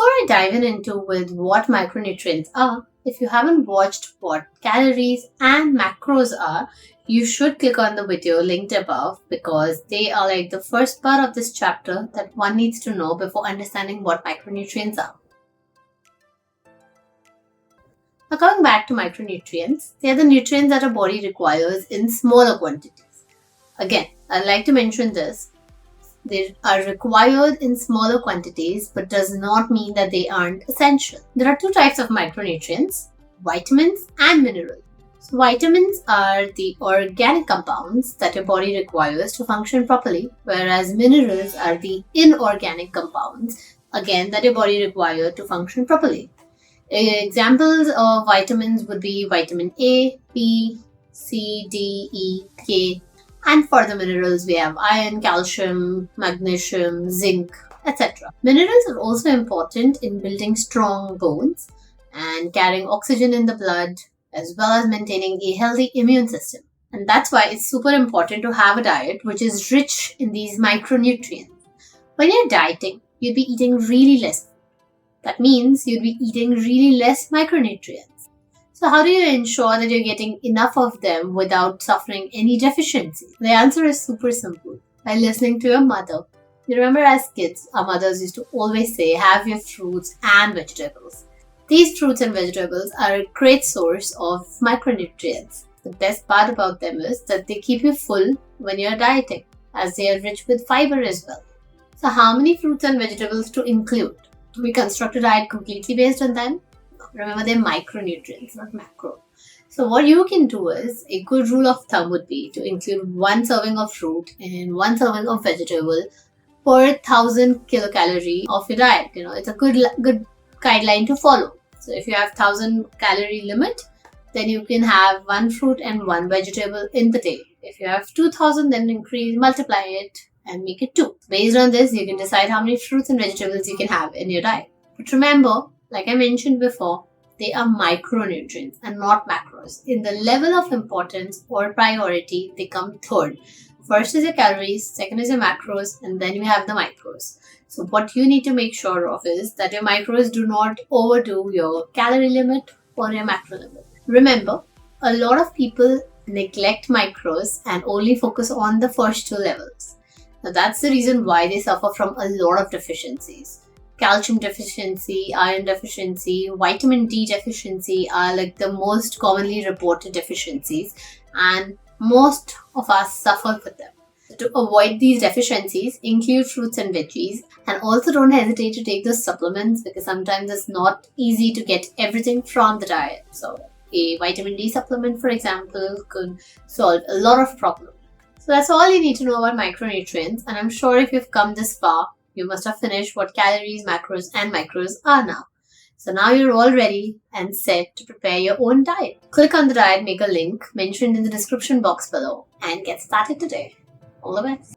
Before I dive into with what micronutrients are, if you haven't watched what calories and macros are, you should click on the video linked above because they are like the first part of this chapter that one needs to know before understanding what micronutrients are. Now coming back to micronutrients, they are the nutrients that our body requires in smaller quantities. Again, I'd like to mention this. They are required in smaller quantities but does not mean that they aren't essential. There are two types of micronutrients, vitamins and minerals. So vitamins are the organic compounds that your body requires to function properly, whereas minerals are the inorganic compounds, again, that your body requires to function properly. Examples of vitamins would be vitamin A, B, C, D, E, K, and for the minerals we have iron, calcium, magnesium, zinc, etc. Minerals are also important in building strong bones and carrying oxygen in the blood, as well as maintaining a healthy immune system. And that's why it's super important to have a diet which is rich in these micronutrients. When you're dieting, you'll be eating really less. That means you'll be eating really less micronutrients. So how do you ensure that you're getting enough of them without suffering any deficiency? The answer is super simple. By listening to your mother. You remember as kids, our mothers used to always say, have your fruits and vegetables. These fruits and vegetables are a great source of micronutrients. The best part about them is that they keep you full when you're dieting, as they are rich with fiber as well. So how many fruits and vegetables to include? Do we construct a diet completely based on them? Remember, they're micronutrients, not macro. So what you can do is, a good rule of thumb would be to include 1 serving of fruit and 1 serving of vegetable per 1000 kilocalorie of your diet. It's a good guideline to follow. So if you have 1000 calorie limit, then you can have 1 fruit and 1 vegetable in the day. If you have 2000, then multiply it and make it 2. Based on this, you can decide how many fruits and vegetables you can have in your diet. But remember, like I mentioned before, they are micronutrients and not macros. In the level of importance or priority, they come third. First is your calories, second is your macros, and then you have the micros. So what you need to make sure of is that your macros do not overdo your calorie limit or your macro limit. Remember, a lot of people neglect macros and only focus on the first 2 levels. Now that's the reason why they suffer from a lot of deficiencies. Calcium deficiency, iron deficiency, vitamin D deficiency are like the most commonly reported deficiencies, and most of us suffer with them. To avoid these deficiencies, include fruits and veggies, and also don't hesitate to take those supplements because sometimes it's not easy to get everything from the diet. So a vitamin D supplement, for example, could solve a lot of problems. So that's all you need to know about micronutrients, and I'm sure if you've come this far, you must have finished what calories, macros and micros are now. So now you're all ready and set to prepare your own diet. Click on the diet maker link mentioned in the description box below and get started today. All the best.